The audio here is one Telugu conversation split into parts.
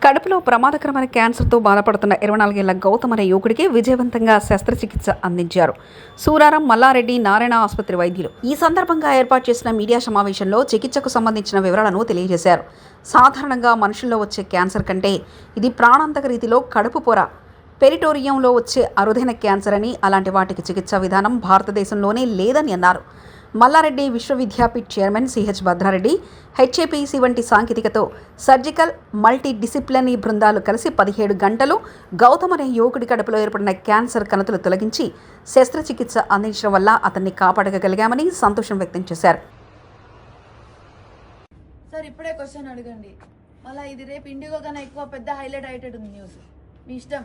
కడుపులో ప్రమాదకరమైన క్యాన్సర్తో బాధపడుతున్న 24 ఏళ్ల గౌతమ్ అనే యువకుడికి విజయవంతంగా శస్త్రచికిత్స అందించారు సూరారం మల్లారెడ్డి నారాయణ ఆసుపత్రి వైద్యులు. ఈ సందర్భంగా ఏర్పాటు చేసిన మీడియా సమావేశంలో చికిత్సకు సంబంధించిన వివరాలను తెలియజేశారు. సాధారణంగా మనుషుల్లో వచ్చే క్యాన్సర్ కంటే ఇది ప్రాణాంతక రీతిలో కడుపు పొర పెరిటోరియంలో వచ్చే అరుదైన క్యాన్సర్ అని, అలాంటి వాటికి చికిత్సా విధానం భారతదేశంలోనే లేదని అన్నారు. మల్లారెడ్డి విశ్వవిద్యాపీఠ్ చైర్మన్ సిహెచ్ భద్రారెడ్డి, హెచ్ఏపీసీ వంటి సాంకేతికతో సర్జికల్ మల్టీ డిసిప్లినరీ బృందాలు కలిసి 17 గంటలు గౌతమ్ అనే యువకుడి కడుపులో ఏర్పడిన క్యాన్సర్ కణతులు తొలగించి శస్త్రచికిత్స అందించడం వల్ల అతన్ని కాపాడగలిగామని సంతోషం వ్యక్తం చేశారు. సార్ ఇప్పుడే క్వశ్చన్ అడగండి, మళ్ళీ ఇది రేపు ఇండిగో కన్నా ఎక్కువ పెద్ద హైలైట్ అయ్యేటట్టు న్యూస్, మీ ఇష్టం.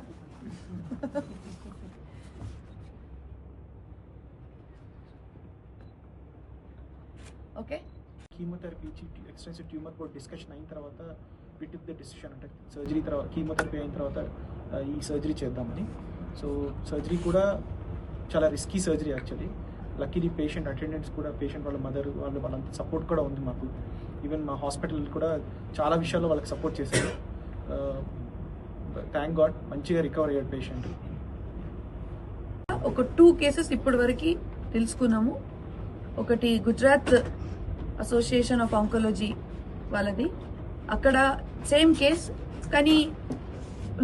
Okay, chemotherapy extensive tumour board discussion అయిన తర్వాత వి టుక్ ద డిసిషన్, అంటే సర్జరీ తర్వాత కీమోథెరపీ అయిన తర్వాత ఈ సర్జరీ చేద్దామని. సో సర్జరీ కూడా చాలా risky surgery actually. Luckily patient attendants కూడా, పేషెంట్ వాళ్ళ మదర్ వాళ్ళంతా సపోర్ట్ కూడా ఉంది మాకు. ఈవెన్ మా హాస్పిటల్ కూడా చాలా విషయాల్లో వాళ్ళకి సపోర్ట్ చేశారు. థ్యాంక్ గాడ్ మంచిగా రికవర్ అయ్యాడు పేషెంట్. ఒక 2 కేసెస్ ఇప్పటి వరకు తెలుసుకున్నాము. ఒకటి గుజరాత్ అసోసియేషన్ ఆఫ్ ఆంకాలజీ వాళ్ళది, అక్కడ సేమ్ కేస్ కానీ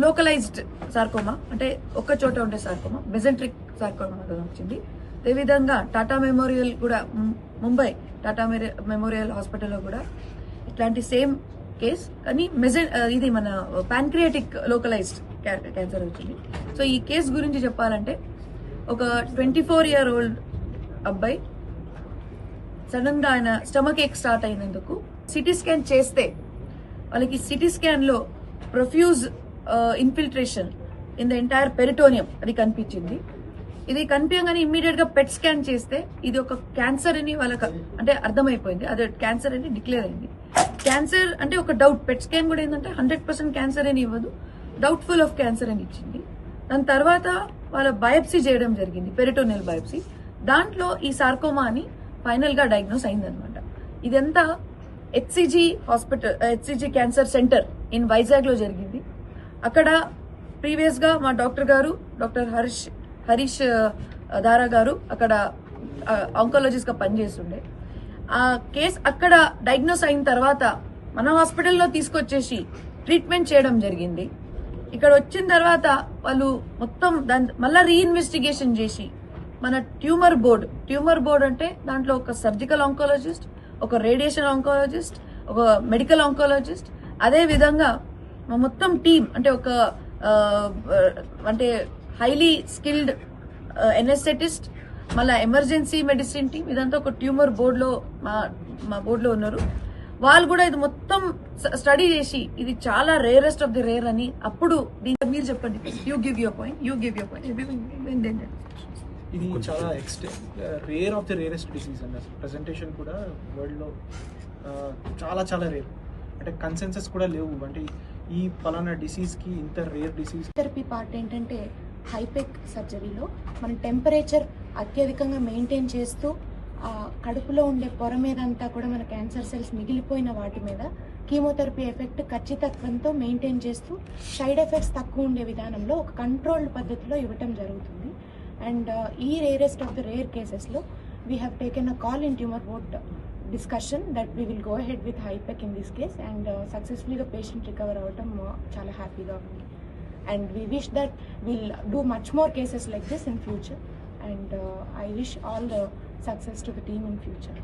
లోకలైజ్డ్ సార్కోమా, అంటే ఒక్క చోట ఉండే సార్కోమా, మెజెంట్రిక్ సార్కోమా వచ్చింది. అదేవిధంగా టాటా మెమోరియల్ కూడా, ముంబై టాటా మెమోరియల్ హాస్పిటల్లో కూడా ఇట్లాంటి సేమ్ కేస్ కానీ ఇది మన ప్యాన్క్రియాటిక్ లోకలైజ్డ్ క్యాన్సర్ వచ్చింది. సో ఈ కేసు గురించి చెప్పాలంటే, ఒక 24-year-old అబ్బాయి సడన్ గా ఆయన స్టమక్ ఏక్ స్టార్ట్ అయినందుకు సిటీ స్కాన్ చేస్తే వాళ్ళకి సిటీ స్కాన్ లో profuse infiltration in the entire peritoneum అది కనిపించింది. ఇది కనిపించగానే ఇమ్మీడియట్ గా పెట్ స్కాన్ చేస్తే ఇది ఒక క్యాన్సర్ అని వాళ్ళకి అంటే అర్థమైపోయింది, అదే క్యాన్సర్ అని డిక్లేర్ అయింది. క్యాన్సర్ అంటే ఒక డౌట్, పెట్ స్కాన్ కూడా ఏంటంటే 100% క్యాన్సర్ అని ఇవ్వదు, డౌట్ఫుల్ ఆఫ్ క్యాన్సర్ అని ఇచ్చింది. దాని తర్వాత వాళ్ళ బయాప్సీ చేయడం జరిగింది, పెరిటోనియల్ బయాప్సీ. దాంట్లో ఈ సార్కోమా అని ఫైనల్ గా డయాగ్నోస్ అయిందనమాట. ఇదంతా HCG cancer centre in Vizag లో జరిగింది. అక్కడ ప్రీవియస్ గా మా డాక్టర్ గారు, డాక్టర్ హరీష్ దారా గారు అక్కడ ఆంకాలజిస్ట్ గా పనిచేస్తుండే. ఆ కేసు అక్కడ డయాగ్నోస్ అయిన తర్వాత మన హాస్పిటల్లో తీసుకొచ్చేసి ట్రీట్మెంట్ చేయడం జరిగింది. ఇక్కడ వచ్చిన తర్వాత వాళ్ళు మొత్తం దాని మళ్ళా రీఇన్వెస్టిగేషన్ చేసి మన ట్యూమర్ బోర్డ్ అంటే దాంట్లో ఒక సర్జికల్ ఆంకాలజిస్ట్, ఒక రేడియేషన్ ఆంకాలజిస్ట్, ఒక మెడికల్ ఆంకాలజిస్ట్, అదే విధంగా మొత్తం టీమ్ అంటే ఒక అంటే హైలీ స్కిల్డ్ ఎనెస్థెటిస్ట్, మళ్ళీ ఎమర్జెన్సీ మెడిసిన్ టీమ్, ఇదంతా ఒక ట్యూమర్ బోర్డులో మా బోర్డులో ఉన్నారు. వాళ్ళు కూడా ఇది మొత్తం స్టడీ చేసి ఇది చాలా రేరెస్ట్ ఆఫ్ ది రేర్ అని. అప్పుడు మీరు చెప్పండి, యూ గివ్ యువర్ పాయింట్. ఇది చాలా rare of the rarest disease అండి. ప్రెజెంటేషన్ కూడా వరల్డ్లో చాలా చాలా రేర్, అంటే కన్సెన్సస్ కూడా లేవు, అంటే ఈ పలానా డిసీజ్కి ఇంత రేర్ డిసీజ్. థెరపీ పార్ట్ ఏంటంటే హైపెక్ సర్జరీలో మనం టెంపరేచర్ అత్యధికంగా మెయింటైన్ చేస్తూ కడుపులో ఉండే పొర మీద అంతా కూడా మన క్యాన్సర్ సెల్స్ మిగిలిపోయిన వాటి మీద కీమోథెరపీ ఎఫెక్ట్ ఖచ్చితత్వంతో మెయింటైన్ చేస్తూ సైడ్ ఎఫెక్ట్స్ తక్కువ ఉండే విధానంలో ఒక కంట్రోల్డ్ పద్ధతిలో ఇవ్వటం జరుగుతుంది. అండ్ ఈ రేరెస్ట్ ఆఫ్ ద రేర్ కేసెస్లో we have taken a call in tumour board discussion that we will go ahead with HIPEC in this case, and successfully the patient recover avatam chala happy ga undi, and we wish that we'll do much more cases like this in future, and I wish all the success to the team in future.